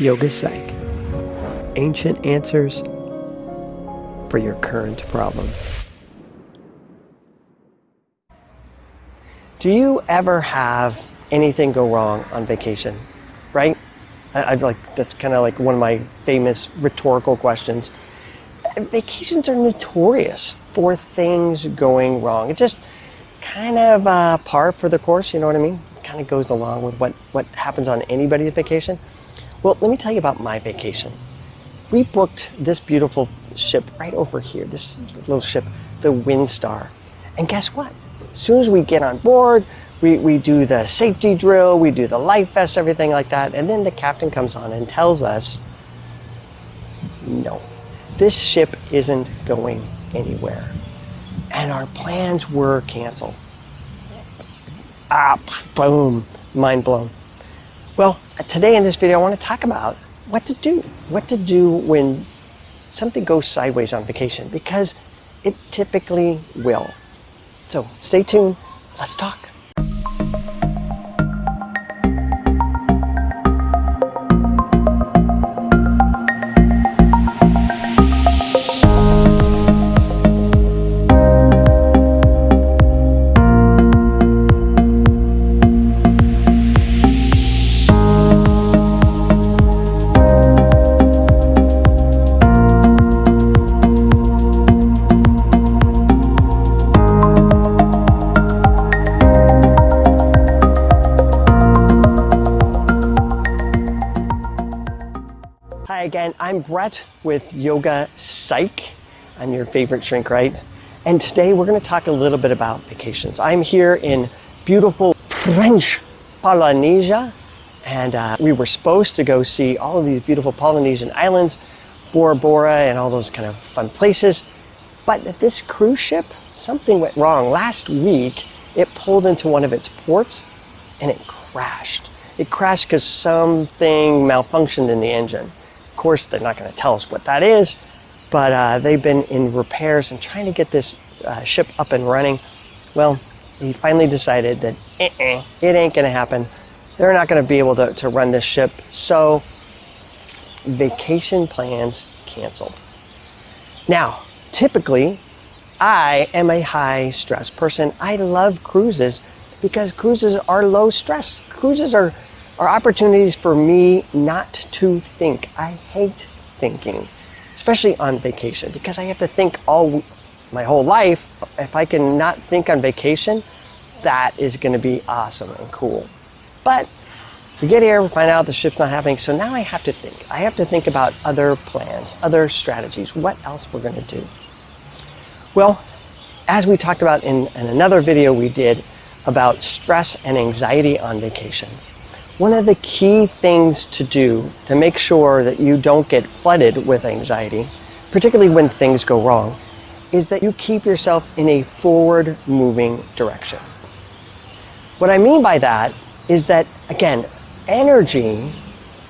Yoga Psych. Ancient answers for your current problems. Do you ever have anything go wrong on vacation? Right? I've that's kind of like one of my famous rhetorical questions. Vacations are notorious for things going wrong. It's just kind of par for the course, you know what I mean? It kind of goes along with what happens on anybody's vacation. Well, let me tell you about my vacation. We booked this beautiful ship right over here, this little ship, the Windstar. And guess what? As soon as we get on board, we do the safety drill, we do the life vest, everything like that, and then the captain comes on and tells us, no, this ship isn't going anywhere. And our plans were canceled. Boom, mind blown. Well, today in this video, I want to talk about what to do when something goes sideways on vacation, because it typically will. So stay tuned, let's talk. Hi again, I'm Brett with Yoga Psych. I'm your favorite shrink, right? And today we're going to talk a little bit about vacations. I'm here in beautiful French Polynesia, and we were supposed to go see all of these beautiful Polynesian islands, Bora Bora and all those kind of fun places. But this cruise ship, something went wrong. Last week, it pulled into one of its ports and it crashed. It crashed because something malfunctioned in the engine. Of course, they're not going to tell us what that is, but they've been in repairs and trying to get this ship up and running. Well, he finally decided that it ain't going to happen. They're not going to be able to run this ship, so vacation plans canceled. Now, typically, I am a high stress person. I love cruises because cruises are low stress. Cruises are opportunities for me not to think. I hate thinking, especially on vacation, because I have to think my whole life. If I can not think on vacation, that is going to be awesome and cool. But we get here, we find out the ship's not happening, so now I have to think. I have to think about other plans, other strategies, what else we're going to do. Well, as we talked about in another video we did about stress and anxiety on vacation, one of the key things to do to make sure that you don't get flooded with anxiety, particularly when things go wrong, is that you keep yourself in a forward-moving direction. What I mean by that is that, again, energy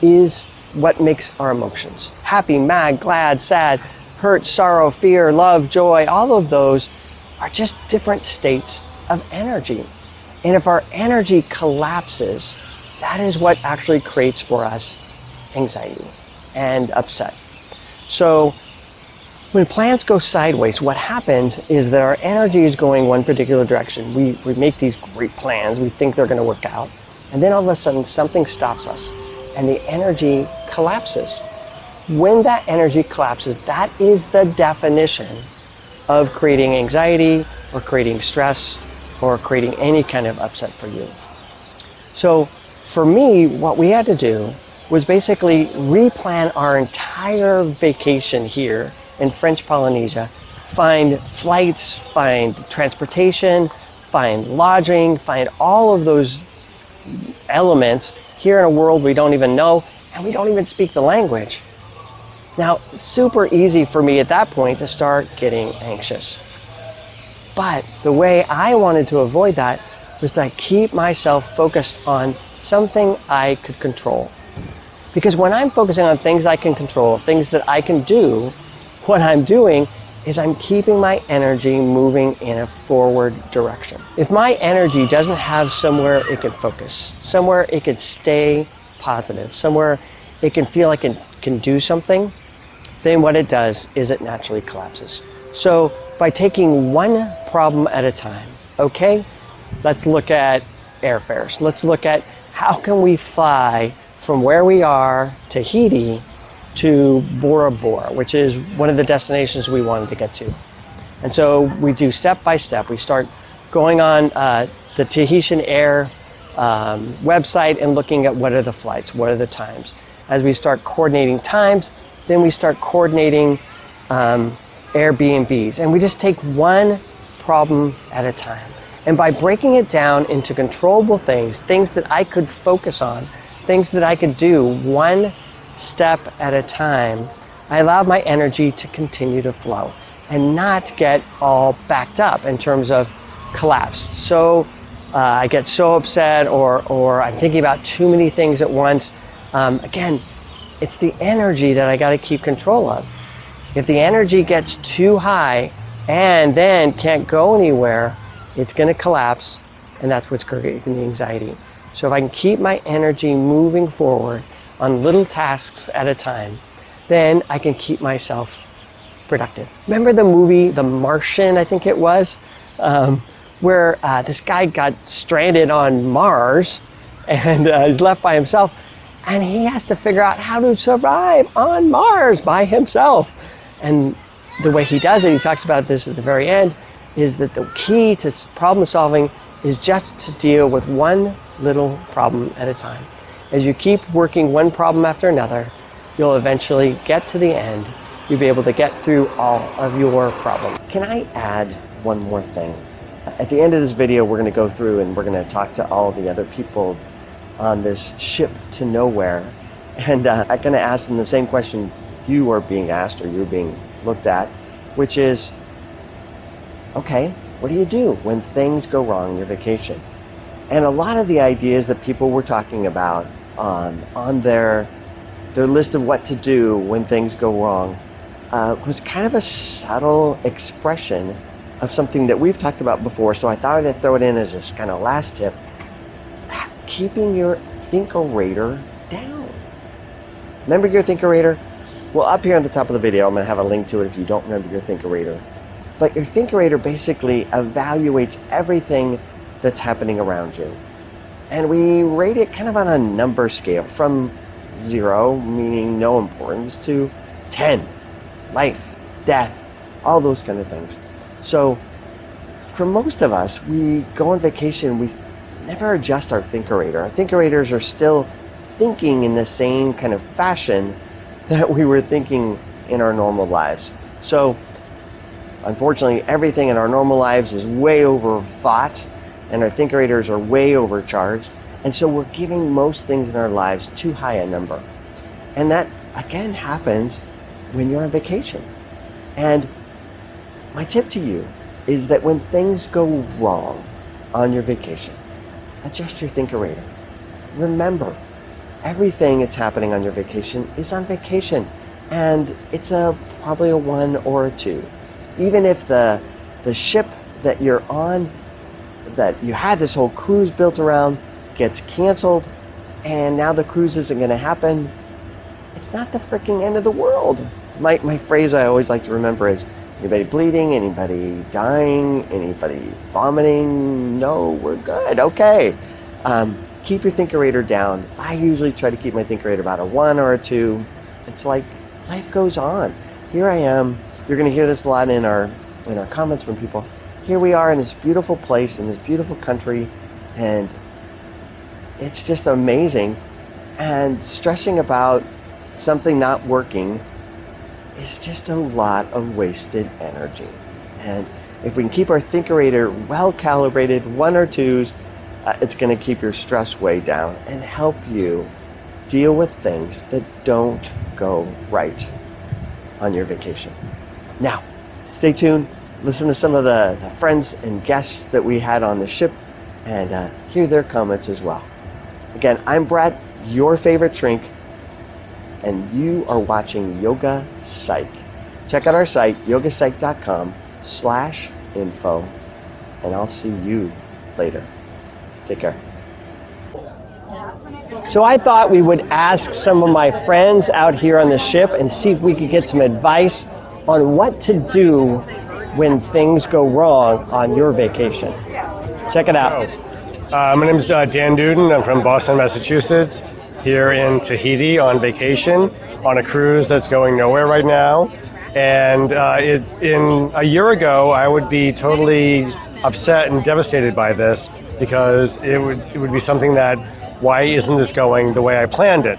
is what makes our emotions. Happy, mad, glad, sad, hurt, sorrow, fear, love, joy, all of those are just different states of energy. And if our energy collapses, that is what actually creates for us anxiety and upset. So when plans go sideways, what happens is that our energy is going one particular direction. We make these great plans, we think they're going to work out, and then all of a sudden something stops us and the energy collapses. When that energy collapses, that is the definition of creating anxiety or creating stress or creating any kind of upset for you. So for me, what we had to do was basically replan our entire vacation here in French Polynesia, find flights, find transportation, find lodging, find all of those elements here in a world we don't even know, and we don't even speak the language. Now, super easy for me at that point to start getting anxious. But the way I wanted to avoid that was to keep myself focused on something I could control. Because when I'm focusing on things I can control, things that I can do, what I'm doing is I'm keeping my energy moving in a forward direction. If my energy doesn't have somewhere it can focus, somewhere it could stay positive, somewhere it can feel like it can do something, then what it does is it naturally collapses. So by taking one problem at a time, okay, let's look at airfares. Let's look at how can we fly from where we are, Tahiti, to Bora Bora, which is one of the destinations we wanted to get to. And so we do step by step. We start going on the Tahitian Air website and looking at what are the flights, what are the times. As we start coordinating times, then we start coordinating Airbnbs. And we just take one problem at a time. And by breaking it down into controllable things, things that I could focus on, things that I could do one step at a time, I allowed my energy to continue to flow and not get all backed up in terms of collapse. So I get so upset or I'm thinking about too many things at once. Again, it's the energy that I got to keep control of. If the energy gets too high and then can't go anywhere, it's going to collapse, and that's what's creating the anxiety. So if I can keep my energy moving forward on little tasks at a time, then I can keep myself productive. Remember the movie, The Martian, I think it was, where this guy got stranded on Mars and he's left by himself, and he has to figure out how to survive on Mars by himself. And the way he does it, he talks about this at the very end, is that the key to problem solving is just to deal with one little problem at a time. As you keep working one problem after another, you'll eventually get to the end. You'll be able to get through all of your problems. Can I add one more thing? At the end of this video, we're going to go through and we're going to talk to all the other people on this ship to nowhere. And I'm going to ask them the same question you are being asked or you're being looked at, which is, okay, what do you do when things go wrong on your vacation? And a lot of the ideas that people were talking about on their list of what to do when things go wrong was kind of a subtle expression of something that we've talked about before. So I thought I'd throw it in as this kind of last tip: keeping your thinkerator down. Remember your thinkerator? Well, up here on the top of the video, I'm going to have a link to it if you don't remember your thinkerator. But your thinkerator basically evaluates everything that's happening around you. And we rate it kind of on a number scale from 0, meaning no importance, to 10, life, death, all those kind of things. So for most of us, we go on vacation, we never adjust our thinkerator. Our thinkerators are still thinking in the same kind of fashion that we were thinking in our normal lives. So unfortunately, everything in our normal lives is way overthought, and our thinkrators are way overcharged. And so we're giving most things in our lives too high a number. And that, again, happens when you're on vacation. And my tip to you is that when things go wrong on your vacation, adjust your thinkerator. Remember, everything that's happening on your vacation is on vacation, and it's probably a 1 or a 2. Even if the ship that you're on, that you had this whole cruise built around, gets canceled, and now the cruise isn't going to happen, it's not the freaking end of the world. My phrase I always like to remember is, anybody bleeding, anybody dying, anybody vomiting? No, we're good, okay. Keep your thinkerator down. I usually try to keep my thinkerator about a 1 or a 2. It's like life goes on. Here I am. You're going to hear this a lot in our comments from people. Here we are in this beautiful place, in this beautiful country, and it's just amazing. And stressing about something not working is just a lot of wasted energy. And if we can keep our thinkerator well calibrated, 1 or 2s, it's going to keep your stress way down and help you deal with things that don't go right on your vacation. Now, stay tuned. Listen to some of the friends and guests that we had on the ship and hear their comments as well. Again, I'm Brett, your favorite shrink, and you are watching Yoga Psych. Check out our site, yogapsych.com/info, and I'll see you later. Take care. So So I thought we would ask some of my friends out here on the ship and see if we could get some advice on what to do when things go wrong on your vacation. Check it out. My name is Dan Duden. I'm from Boston, Massachusetts, here in Tahiti on vacation on a cruise that's going nowhere right now. And in a year ago, I would be totally upset and devastated by this because it would be something that, why isn't this going the way I planned it?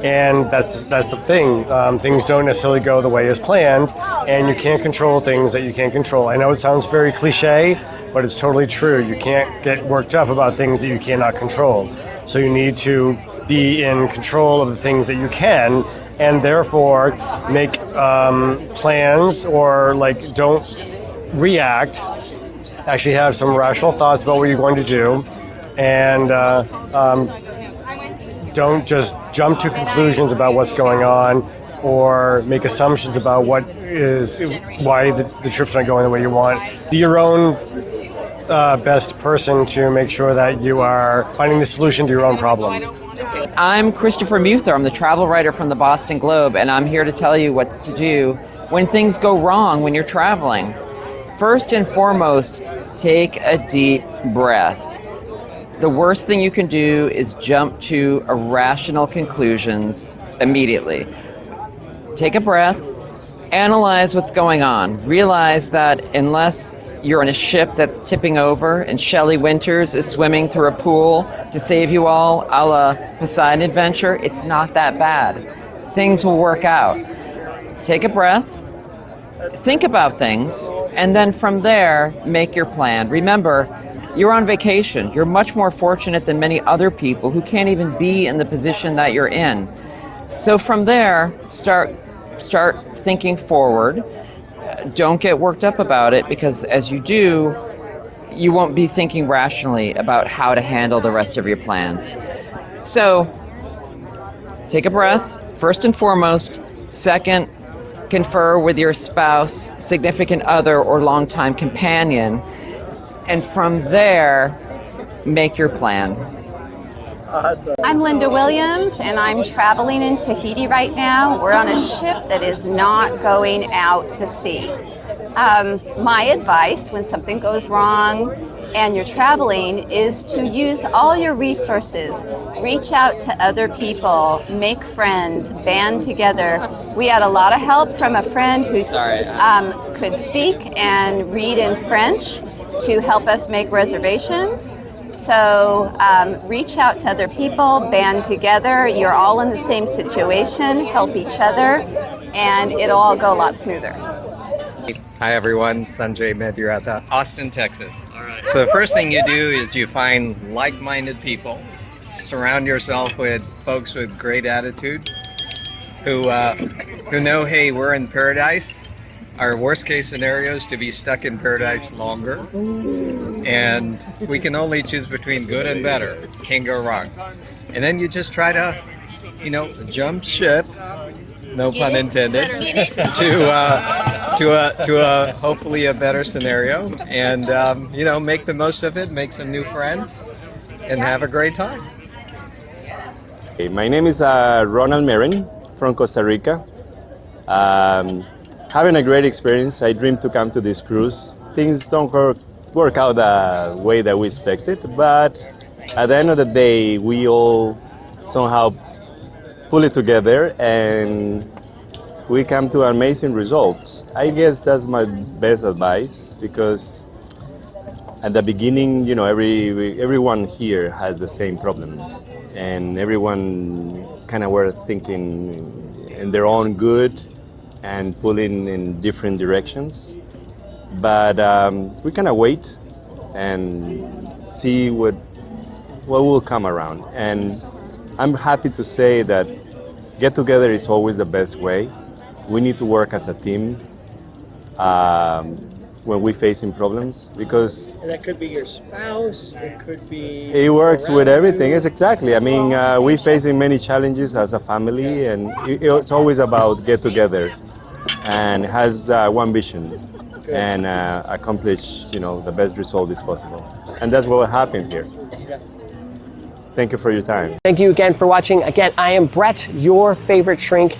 And that's the thing. Things don't necessarily go the way as planned, and you can't control things that you can't control. I know it sounds very cliche, but it's totally true. You can't get worked up about things that you cannot control. So you need to be in control of the things that you can, and therefore make plans, or like don't react. Actually have some rational thoughts about what you're going to do, and don't just jump to conclusions about what's going on or make assumptions about why the trip's not going the way you want. Be your own best person to make sure that you are finding the solution to your own problem. I'm Christopher Muther. I'm the travel writer from the Boston Globe, and I'm here to tell you what to do when things go wrong when you're traveling. First and foremost, take a deep breath. The worst thing you can do is jump to irrational conclusions immediately. Take a breath, analyze what's going on. Realize that unless you're on a ship that's tipping over and Shelley Winters is swimming through a pool to save you all, a la Poseidon Adventure, it's not that bad. Things will work out. Take a breath, think about things, and then from there, make your plan. Remember, you're on vacation. You're much more fortunate than many other people who can't even be in the position that you're in. So from there, start thinking forward. Don't get worked up about it, because as you do, you won't be thinking rationally about how to handle the rest of your plans. So take a breath, first and foremost. Second, confer with your spouse, significant other, or longtime companion. And from there, make your plan. Awesome. I'm Linda Williams, and I'm traveling in Tahiti right now. We're on a ship that is not going out to sea. My advice when something goes wrong and you're traveling is to use all your resources. Reach out to other people, make friends, band together. We had a lot of help from a friend who could speak and read in French to help us make reservations. So reach out to other people, band together. You're all in the same situation, help each other, and it'll all go a lot smoother. Hi everyone, Sunjai Medurata, Austin, Texas. All right. So the first thing you do is you find like-minded people. Surround yourself with folks with great attitude who know, hey, we're in paradise. Our worst case scenario is to be stuck in paradise longer. And we can only choose between good and better. Can't go wrong. And then you just try to, jump ship, no pun intended, to a hopefully a better scenario, and make the most of it, make some new friends, and have a great time. Hey, my name is Ronald from Costa Rica. Having a great experience. I dream to come to this cruise. Things don't work out the way that we expected, but at the end of the day, we all somehow pull it together and we come to amazing results. I guess that's my best advice, because at the beginning, everyone here has the same problem, and everyone kind of were thinking in their own good and pulling in different directions. But we kind of wait and see what will come around. And I'm happy to say that get together is always the best way. We need to work as a team when we're facing problems, because And that could be your spouse, it could be... it works with everything. It's exactly. I mean, we're facing many challenges as a family, and it's always about get together and has one vision and accomplish, the best result is possible. And that's what happens here. Thank you for your time. Thank you again for watching. Again, I am Brett, your favorite shrink,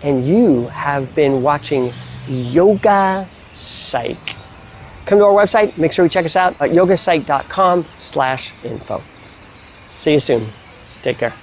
and you have been watching Yoga Psych. Come to our website, make sure you check us out at yogapsych.com/info. See you soon. Take care.